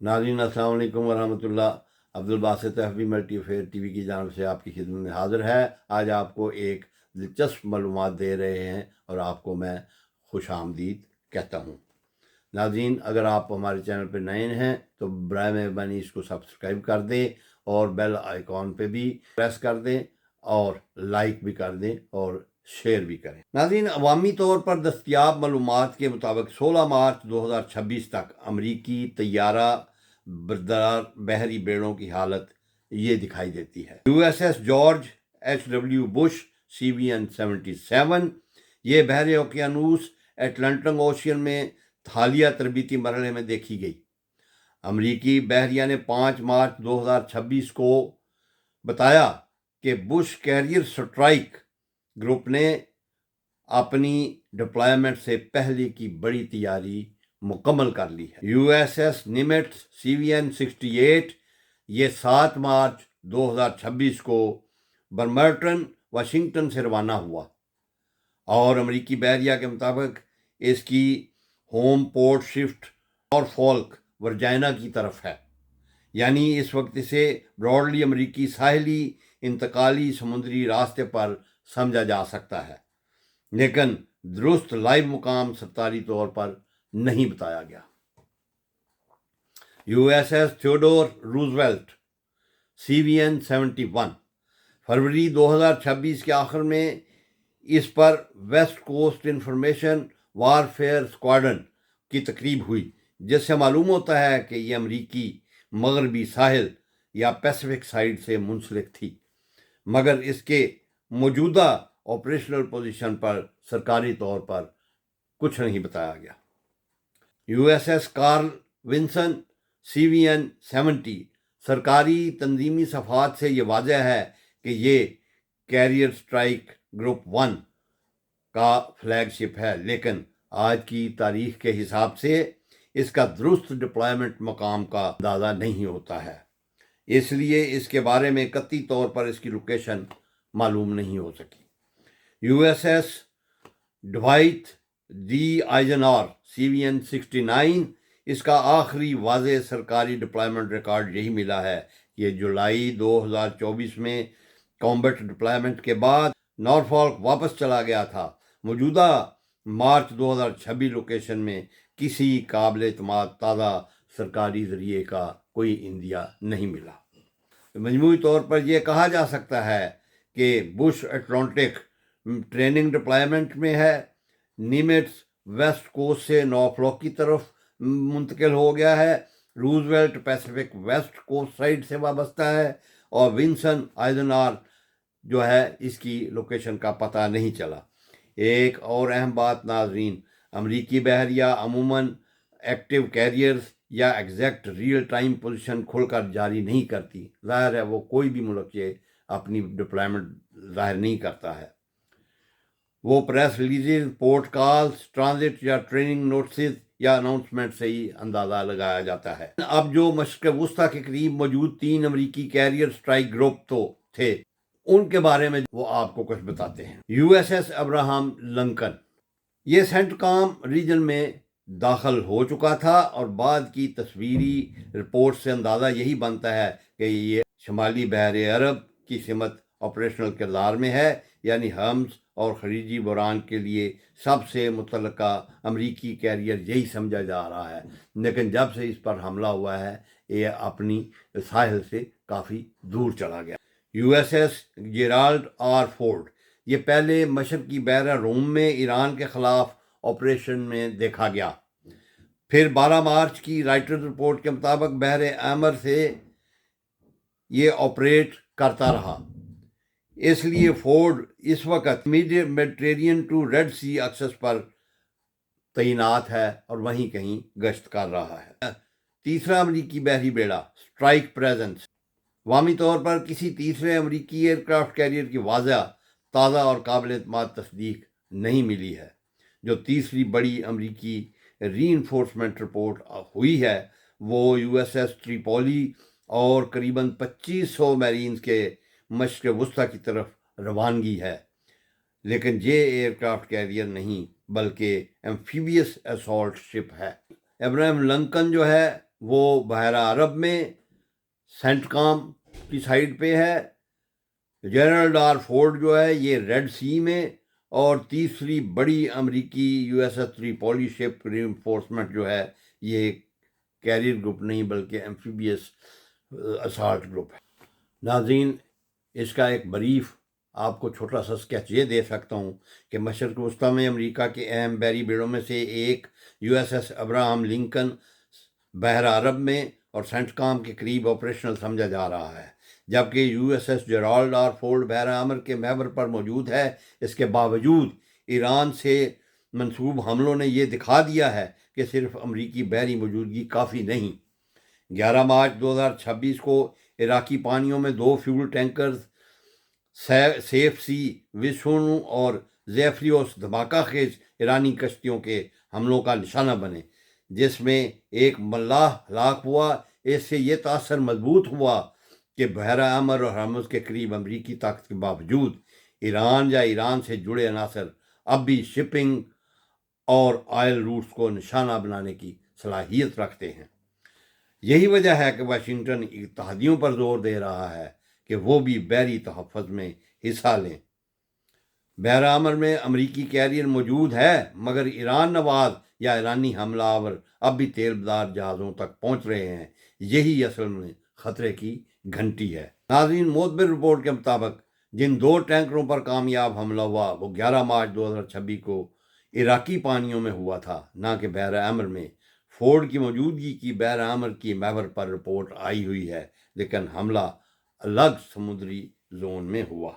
नाज़रीन अस्सलाम वालेकुम वरहमतुल्लाह। अब्दुल बासित हबी मल्टी अफेयर टीवी की जानब से आपकी खिदमत में हाज़िर है। आज आपको एक दिलचस्प मालूमात दे रहे हैं और आपको मैं खुश आमदीद कहता हूँ। नाज़रीन, अगर आप हमारे चैनल पर नए हैं तो बराए मेहरबानी इसको सब्सक्राइब कर दें और बेल आइकॉन पे भी प्रेस कर दें और लाइक भी कर दें और शेयर भी करें। नाज़रीन, अवामी तौर पर दस्तियाब मालूमात के मुताबिक 16 मार्च 2026 तक अमरीकी तैयारा बरदार बहरी बेड़ों की हालत ये दिखाई देती है। USS George H.W. Bush CVN 77 ये बहरे ओकियानूस एटलांटिक ओशियन में हालिया तरबीती मरहले में देखी गई। अमरीकी बहरिया ने 5 मार्च 2026 को बताया कि बुश कैरियर स्ट्राइक ग्रुप ने अपनी डिप्लॉयमेंट से पहले की बड़ी तैयारी मुकम्मल कर ली है। USS निमिट्स CVN 68 ये 7 मार्च 2026 को बर्मर्टन वाशिंगटन से रवाना हुआ और अमरीकी बहरिया के मुताबिक इसकी होम पोर्ट शिफ्ट नॉरफॉल्क वर्जीनिया की तरफ है। यानी इस वक्त इसे ब्रॉडली अमरीकी साहली इंतकाली समुद्री रास्ते पर समझा जा सकता है, लेकिन दुरुस्त लाइव मुकाम सरकारी तौर पर नहीं बताया गया। USS थियोडोर रूजवेल्ट CVN 71 फरवरी 2026 के आखिर में इस पर West Coast Information Warfare Squadron की तकरीब हुई, जिससे मालूम होता है कि ये अमरीकी मगरबी साहिल या पैसिफिक साइड से मुंसलिक थी, मगर इसके मौजूदा ऑपरेशनल पोजीशन पर सरकारी तौर पर कुछ नहीं बताया गया। USS कार्ल विंसन CVN 70 सरकारी तंजीमी सफ़ात से ये वाज़ह है कि ये कैरियर स्ट्राइक ग्रुप 1 का फ्लैगशिप है, लेकिन आज की तारीख के हिसाब से इसका दुरुस्त डिप्लॉयमेंट मकाम का अंदाज़ा नहीं होता है, इसलिए इसके बारे में कतई तौर पर इसकी लोकेशन मालूम नहीं हो सकी। USS Dwight D Eisenhower CVN 69 इसका आखिरी वाज़े सरकारी डिप्लॉयमेंट रिकॉर्ड यही मिला है। ये जुलाई 2024 में कॉम्बैट डिप्लॉयमेंट के बाद नॉरफॉल्क वापस चला गया था। मौजूदा मार्च 2026 लोकेशन में किसी काबिल एतमाद ताज़ा सरकारी ज़रिए का कोई इंदिया नहीं मिला। मजमूई तौर पर यह कहा जा सकता है कि बुश अटलांटिक ट्रेनिंग डिप्लॉयमेंट में है, निमिट्स वेस्ट कोस्ट से नॉरफॉल्क की तरफ मुंतकिल हो गया है, Roosevelt Pacific west coast side से वाबस्ता है और विंसन आइजनहॉवर जो है इसकी लोकेशन का पता नहीं चला। एक और अहम बात नाजरीन, अमरीकी बहरिया अमूमन एक्टिव कैरियर्स या एग्जैक्ट रियल टाइम पोजीशन खुलकर जारी नहीं करती। ज़ाहिर है वो कोई भी मुल्क ये अपनी डिप्लॉयमेंट ज़ाहिर नहीं करता है, वो press releases, port calls, transit या ट्रेनिंग नोटिस या अनाउंसमेंट से ही अंदाज़ा लगाया जाता है। अब जो मशरक़ वुस्ता के करीब मौजूद 3 अमरीकी कैरियर स्ट्राइक ग्रुप तो थे, उनके बारे में वो आपको कुछ बताते हैं। USS अब्राहम लिंकन ये सेंटकॉम रीजन में दाखिल हो चुका था और बाद की तस्वीरी रिपोर्ट से अंदाज़ा यही बनता है कि ये शुमाली बहर अरब की सिमत ऑपरेशनल किरदार में है, यानी हम्स और खलीजी बुरान के लिए सबसे मुतल्लका अमरीकी कैरियर यही समझा जा रहा है, लेकिन जब से इस पर हमला हुआ है ये अपनी साहिल से काफ़ी दूर चला गया। USS जेराल्ड R फोर्ड ये पहले मशरकी बहरा रोम में ईरान के ख़िलाफ़ ऑपरेशन में देखा गया, फिर 12 मार्च की राइटर्स रिपोर्ट के मुताबिक बहर आमर से ये ऑपरेट करता रहा, इसलिए फोर्ड इस वक्त Mediterranean to Red Sea access पर तैनात है और वहीं कहीं गश्त कर रहा है। तीसरा अमरीकी बहरी बेड़ा स्ट्राइक प्रेजेंस वामी तौर पर किसी तीसरे अमरीकी एयरक्राफ्ट कैरियर की वाज़ा ताज़ा और काबिल एतमाद तस्दीक नहीं मिली है। जो तीसरी बड़ी अमरीकी रीइंफोर्समेंट रिपोर्ट हुई है वो USS ट्रिपोली और करीबन 2500 मैरीन्स के मशरक़ वुस्ता की तरफ रवानगी है, लेकिन ये एयरक्राफ्ट कैरियर नहीं बल्कि एम्फीबियस असॉल्ट शिप है। अब्राहम लिंकन जो है وہ بحیرہ عرب میں سینٹ کام کی سائڈ پہ ہے. جنرل ڈار فورڈ جو ہے یہ ریڈ سی میں، اور تیسری بڑی امریکی USS ٹریپولی شپ ری انفورسمنٹ جو ہے یہ کیریئر گروپ نہیں بلکہ ایمفیبیس اسالٹ گروپ ہے. ناظرین، اس کا ایک بریف آپ کو چھوٹا سا اسکیچ یہ دے سکتا ہوں کہ مشرق وسطیٰ میں امریکہ کے اہم بحری بیڑوں میں سے ایک USS ابراہم لنکن بحیرہ عرب میں اور سینٹ کام کے قریب آپریشنل سمجھا جا رہا ہے، جبکہ USS جیرالڈ آر فورڈ بحیرہ عمر کے محور پر موجود ہے. اس کے باوجود ایران سے منسوب حملوں نے یہ دکھا دیا ہے کہ صرف امریکی بحری موجودگی کافی نہیں. 11 مارچ 2026 کو عراقی پانیوں میں 2 فیول ٹینکرز سیف سی وشنو اور زیفریوس دھماکہ خیز ایرانی کشتیوں کے حملوں کا نشانہ بنے، جس میں ایک ملاح ہلاک ہوا. اس سے یہ تاثر مضبوط ہوا کہ بحیرہ عمر اور ہرمز کے قریب امریکی طاقت کے باوجود ایران یا ایران سے جڑے عناصر اب بھی شپنگ اور آئل روٹس کو نشانہ بنانے کی صلاحیت رکھتے ہیں. یہی وجہ ہے کہ واشنگٹن اتحادیوں پر زور دے رہا ہے کہ وہ بھی بحری تحفظ میں حصہ لیں. بحیرہ عمر میں امریکی کیریئر موجود ہے، مگر ایران نواز یا ایرانی حملہ آور اب بھی تیل بدار جہازوں تک پہنچ رہے ہیں. یہی اصل میں خطرے کی گھنٹی ہے. ناظرین، معتبر رپورٹ کے مطابق جن 2 ٹینکروں پر کامیاب حملہ ہوا وہ 11 مارچ 2026 کو عراقی پانیوں میں ہوا تھا، نہ کہ بحیرہ عمر میں. فورڈ کی موجودگی کی بحیرہ عمر کی محور پر رپورٹ آئی ہوئی ہے، لیکن حملہ الگ سمندری زون میں ہوا.